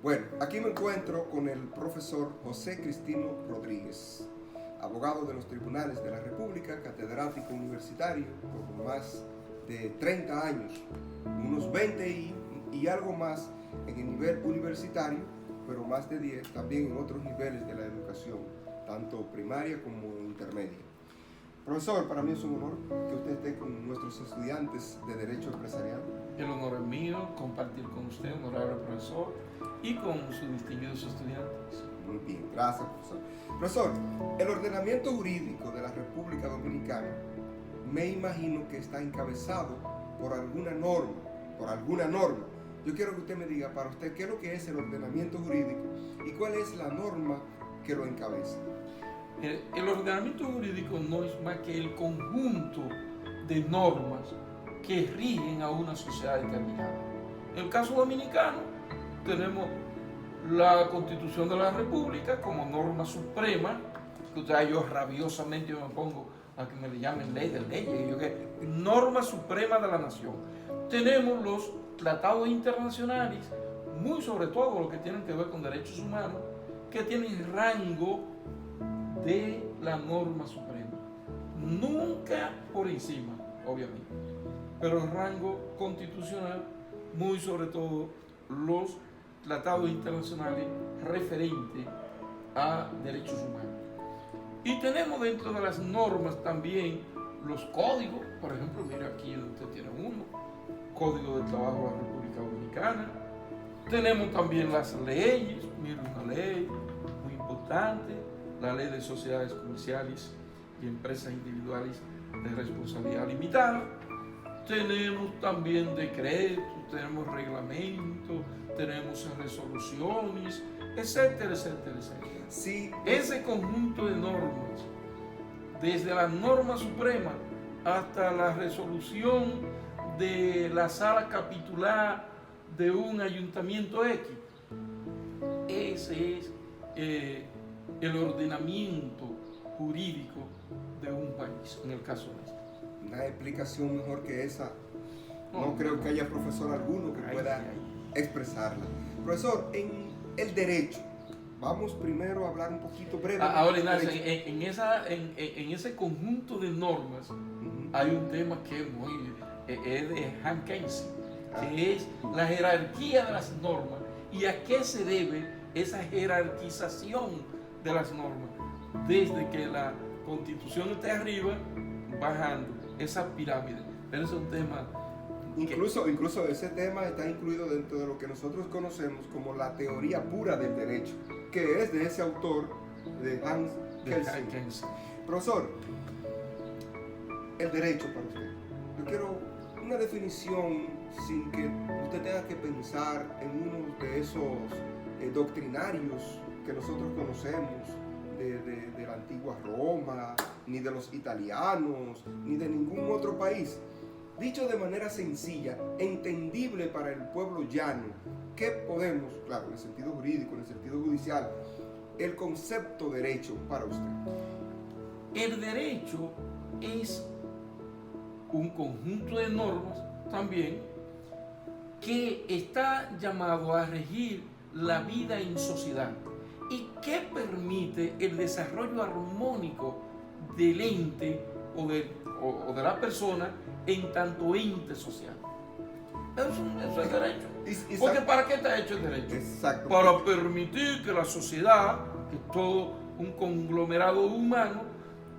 Bueno, aquí me encuentro con el profesor José Cristino Rodríguez, abogado de los tribunales de la República, catedrático universitario por más de 30 años, unos 20 y algo más en el nivel universitario, pero más de 10 también en otros niveles de la educación, tanto primaria como intermedia. Profesor, para mí es un honor que usted esté con nuestros estudiantes de Derecho Empresarial. El honor es mío compartir con usted, honorable profesor, y con sus distinguidos estudiantes. Muy bien, gracias, profesor. Profesor, el ordenamiento jurídico de la República Dominicana me imagino que está encabezado por alguna norma. Yo quiero que usted me diga para usted qué es lo que es el ordenamiento jurídico y cuál es la norma que lo encabeza. El ordenamiento jurídico no es más que el conjunto de normas que rigen a una sociedad determinada. En el caso dominicano, tenemos la Constitución de la República como norma suprema, que yo rabiosamente me pongo a que me le llamen ley de leyes, norma suprema de la nación. Tenemos los tratados internacionales, muy sobre todo lo que tienen que ver con derechos humanos, que tienen rango de la norma suprema, nunca por encima, obviamente, pero el rango constitucional, muy sobre todo los tratados internacionales referentes a derechos humanos. Y tenemos dentro de las normas también los códigos. Por ejemplo, mira aquí usted tiene uno, Código de Trabajo de la República Dominicana. Tenemos también las leyes, mira una ley muy importante, la Ley de Sociedades Comerciales y Empresas Individuales de Responsabilidad Limitada. Tenemos también decretos, tenemos reglamentos, tenemos resoluciones, etcétera, etcétera, etcétera. Sí. Ese conjunto de normas, desde la norma suprema hasta la resolución de la sala capitular de un ayuntamiento X, ese es el ordenamiento jurídico de un país, en el caso de este. Una explicación mejor que esa, no creo que haya profesor alguno que pueda expresarla. Profesor, en el derecho, vamos primero a hablar un poquito breve. Ahora, Ignacio, en ese conjunto de normas hay un tema que es de Han Keynes, que es la jerarquía de las normas y a qué se debe esa jerarquización de las normas, desde que la Constitución está arriba, bajando esa pirámide. Pero ese es un tema. Incluso ese tema está incluido dentro de lo que nosotros conocemos como la teoría pura del derecho, que es de ese autor, de Hans Kelsen. Profesor, el derecho para usted. Yo quiero una definición sin que usted tenga que pensar en uno de esos doctrinarios que nosotros conocemos de la antigua Roma, ni de los italianos, ni de ningún otro país. Dicho de manera sencilla, entendible para el pueblo llano, ¿qué podemos, claro, en el sentido jurídico, en el sentido judicial, el concepto derecho para usted? El derecho es un conjunto de normas también que está llamado a regir la vida en sociedad y que permite el desarrollo armónico del ente o de la persona en tanto ente social. Eso es derecho. Porque ¿para qué está hecho el derecho? Exacto. Para permitir que la sociedad, que todo un conglomerado humano,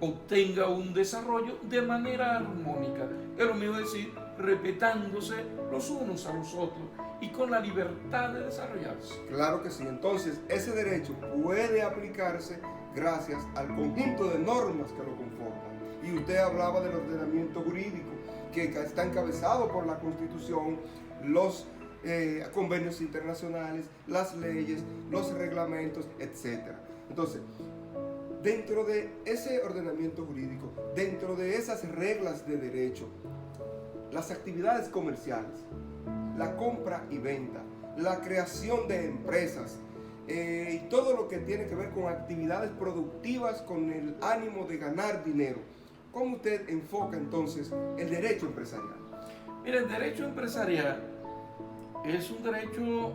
obtenga un desarrollo de manera armónica. Es lo mismo decir, respetándose los unos a los otros y con la libertad de desarrollarse. Claro que sí. Entonces, ese derecho puede aplicarse gracias al conjunto de normas que lo conforman. Y usted hablaba del ordenamiento jurídico, que está encabezado por la Constitución, los convenios internacionales, las leyes, los reglamentos, etc. Entonces, dentro de ese ordenamiento jurídico, dentro de esas reglas de derecho, las actividades comerciales, la compra y venta, la creación de empresas y todo lo que tiene que ver con actividades productivas con el ánimo de ganar dinero. ¿Cómo usted enfoca entonces el derecho empresarial? Mira, el derecho empresarial es un derecho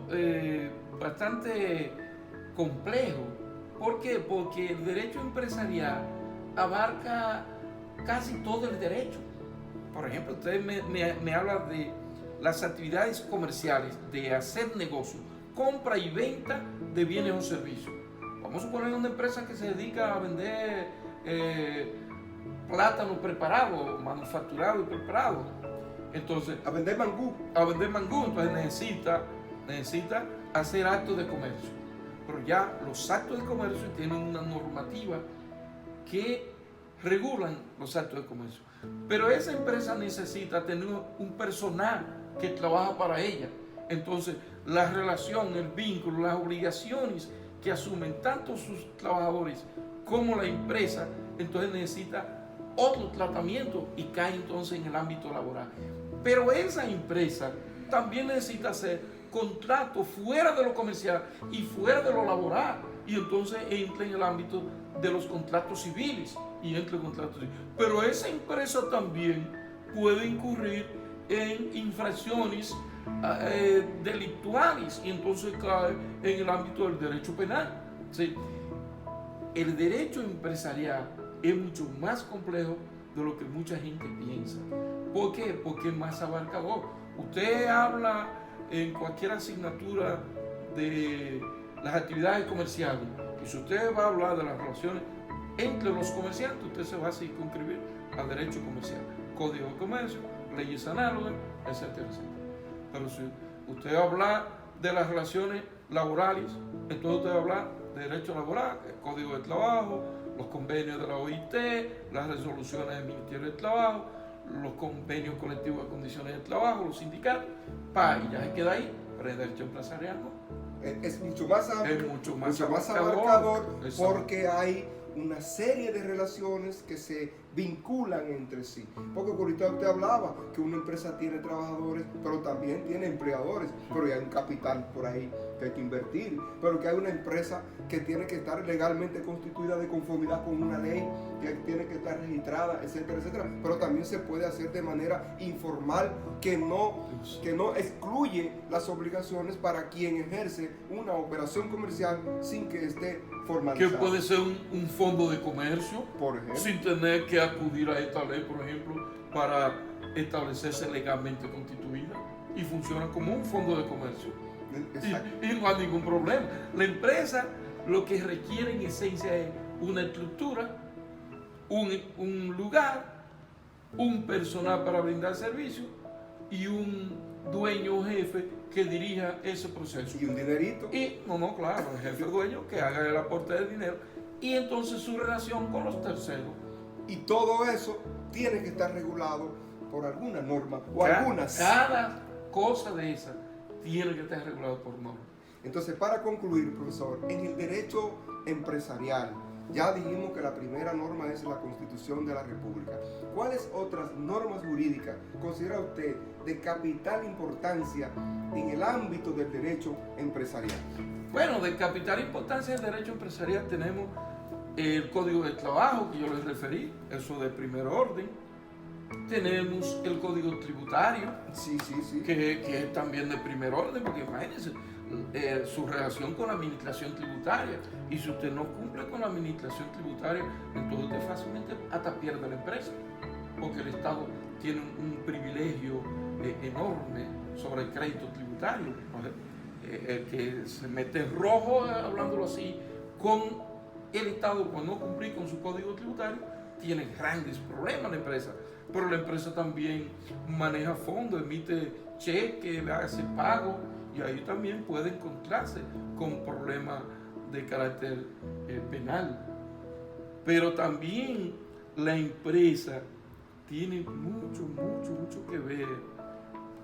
bastante complejo. ¿Por qué? Porque el derecho empresarial abarca casi todo el derecho. Por ejemplo, usted me habla de las actividades comerciales, de hacer negocio, compra y venta de bienes o servicios. Vamos a suponer una empresa que se dedica a vender plátano preparado, manufacturado y preparado. Entonces, A vender mangú. entonces necesita hacer actos de comercio. Pero ya los actos de comercio tienen una normativa que regulan los actos de comercio. Pero esa empresa necesita tener un personal que trabaja para ella. Entonces, la relación, el vínculo, las obligaciones que asumen tanto sus trabajadores como la empresa, entonces necesita otro tratamiento y cae entonces en el ámbito laboral. Pero esa empresa también necesita hacer contratos fuera de lo comercial y fuera de lo laboral, y entonces entra en el ámbito de los contratos civiles y entre contratos civiles. Pero esa empresa también puede incurrir en infracciones delictuales y entonces cae en el ámbito del derecho penal. ¿Sí? El derecho empresarial es mucho más complejo de lo que mucha gente piensa. ¿Por qué? Porque es más abarcador. Usted habla en cualquier asignatura de las actividades comerciales, y si usted va a hablar de las relaciones entre los comerciantes, usted se va a circunscribir al derecho comercial, código de comercio, leyes análogas, etcétera, etcétera. Pero si usted va a hablar de las relaciones laborales, entonces usted va a hablar de derecho laboral, el código de trabajo, los convenios de la OIT, las resoluciones del Ministerio del Trabajo, los convenios colectivos de condiciones de trabajo, los sindicatos, y ya se queda ahí. Pero el derecho empresarial no. Es mucho más amplio, Es mucho más abarcador, Exacto. porque hay una serie de relaciones que se vinculan entre sí. Porque ahorita usted hablaba que una empresa tiene trabajadores, pero también tiene empleadores, pero hay un capital por ahí que hay que invertir, pero que hay una empresa que tiene que estar legalmente constituida de conformidad con una ley, que tiene que estar registrada, etcétera, etcétera. Pero también se puede hacer de manera informal, que no excluye las obligaciones para quien ejerce una operación comercial sin que esté Que formalizada. puede ser un fondo de comercio, Por ejemplo. sin tener que acudir a esta ley, por ejemplo, para establecerse legalmente constituida, y funciona como un fondo de comercio. Exacto. Y no hay ningún problema. La empresa lo que requiere en esencia es una estructura, un lugar, un personal para brindar servicio y un dueño o jefe que dirija ese proceso. Y un dinerito. Y, claro, el jefe dueño que haga el aporte de dinero, y entonces su relación con los terceros. Y todo eso tiene que estar regulado por alguna norma o algunas. Cada cosa de esa tiene que estar regulado por norma. Entonces, para concluir, profesor, en el derecho empresarial, ya dijimos que la primera norma es la Constitución de la República. ¿Cuáles otras normas jurídicas considera usted de capital importancia en el ámbito del derecho empresarial? Bueno, de capital importancia del derecho empresarial tenemos el Código de Trabajo, que yo les referí, eso de primer orden. Tenemos el Código Tributario, Sí. que es también de primer orden, porque imagínense su relación con la administración tributaria. Y si usted no cumple con la administración tributaria, entonces usted fácilmente hasta pierde la empresa, porque el Estado tiene un privilegio enorme sobre el crédito tributario. El que se mete en rojo, hablándolo así, con el Estado por no cumplir con su código tributario, tiene grandes problemas la empresa. Pero la empresa también maneja fondos, emite cheques, hace pago, y ahí también puede encontrarse con problemas de carácter penal. Pero también la empresa tiene mucho que ver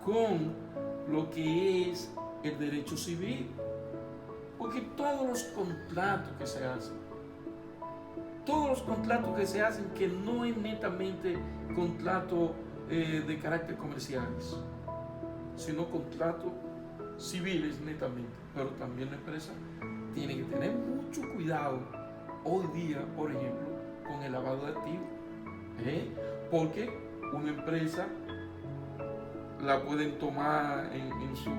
con lo que es el derecho civil, porque todos los contratos que se hacen, que no es netamente contratos de carácter comerciales, sino contratos civiles netamente. Pero también la empresa tiene que tener mucho cuidado hoy día, por ejemplo, con el lavado de activos, porque una empresa la pueden tomar en su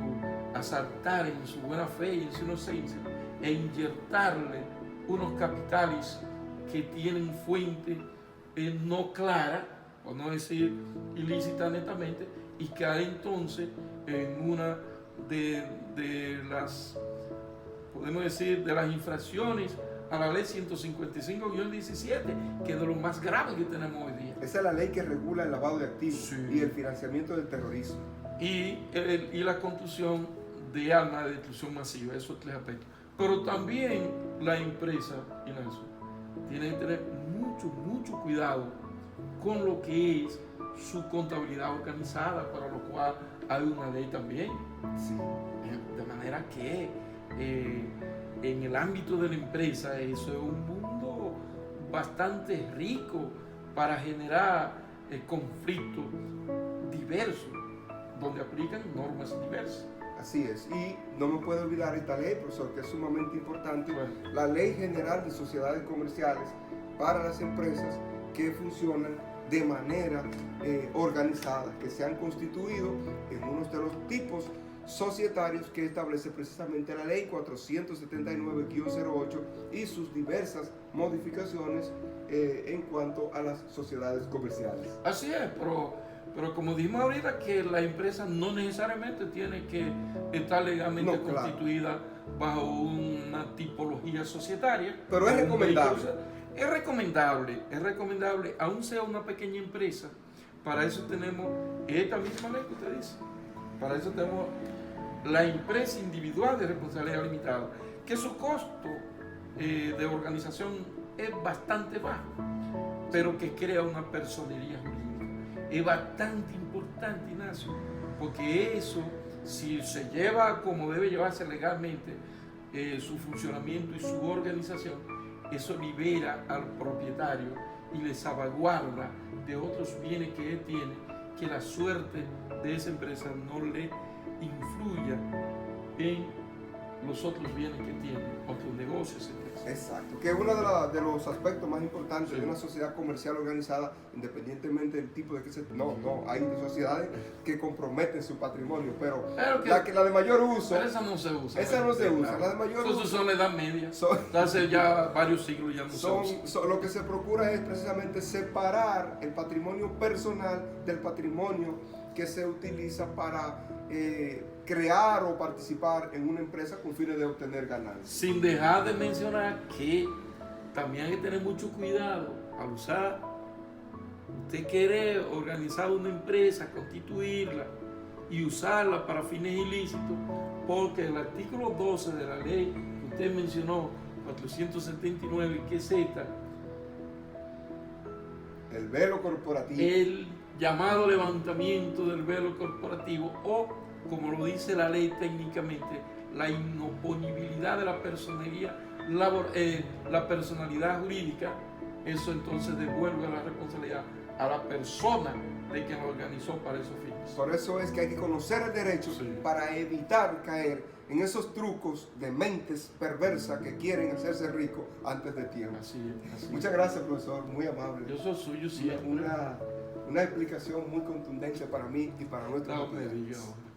asaltar en su buena fe y en su inocencia e inyectarle unos capitales que tienen fuente no clara, por no decir ilícita netamente, y cae entonces en una de las, podemos decir, de las infracciones a la ley 155-17, que es de lo más grave que tenemos hoy día. Esa es la ley que regula el lavado de activos Sí. y el financiamiento del terrorismo. Y la construcción de armas de destrucción masiva, esos tres aspectos. Pero también la empresa, Ignacio, tiene que tener mucho cuidado con lo que es su contabilidad organizada, para lo cual hay una ley también. Sí. De manera que en el ámbito de la empresa eso es un mundo bastante rico para generar conflictos diversos, donde aplican normas diversas. Así es. Y no me puedo olvidar esta ley, profesor, que es sumamente importante. Bueno. La Ley General de Sociedades Comerciales para las empresas que funcionan de manera organizada, que se han constituido en uno de los tipos societarios que establece precisamente la ley 479-08 y sus diversas modificaciones en cuanto a las sociedades comerciales. Así es, pero como dijimos ahorita, que la empresa no necesariamente tiene que estar legalmente No, claro. constituida bajo una tipología societaria. Pero es recomendable. Es recomendable, aún sea una pequeña empresa. Para eso tenemos esta misma ley que usted dice. Para eso tenemos la empresa individual de responsabilidad limitada, que su costo de organización es bastante bajo, pero que crea una personería jurídica. Es bastante importante, Ignacio, porque eso, si se lleva como debe llevarse legalmente, su funcionamiento y su organización, eso libera al propietario y le salvaguarda de otros bienes que él tiene, que la suerte de esa empresa no le influya en los otros bienes que tiene, otros negocios, etc. Exacto, que es uno de los aspectos más importantes de una sociedad comercial organizada, independientemente del tipo de que se... No, hay sociedades que comprometen su patrimonio, pero la de mayor uso... Pero esa no se usa. Esa no se usa, la de mayor Eso uso... son la edad media. Son, Hace ya varios siglos ya no se usa. lo que se procura es precisamente separar el patrimonio personal del patrimonio que se utiliza para crear o participar en una empresa con fines de obtener ganancias. Sin dejar de mencionar que también hay que tener mucho cuidado al usar. Usted quiere organizar una empresa, constituirla y usarla para fines ilícitos, porque el artículo 12 de la ley que usted mencionó, 479, que es esta, el velo corporativo. el llamado levantamiento del velo corporativo, o como lo dice la ley técnicamente, la inoponibilidad de la personalidad, la personalidad jurídica. Eso entonces devuelve la responsabilidad a la persona de quien lo organizó para esos fines. Por eso es que hay que conocer el derecho, Sí, para evitar caer en esos trucos de mentes perversas que quieren hacerse ricos antes de tiempo. así es. Muchas gracias, profesor, muy amable. Yo soy suyo siempre. Una explicación muy contundente para mí y para nuestros No me estudiantes. diga, hombre.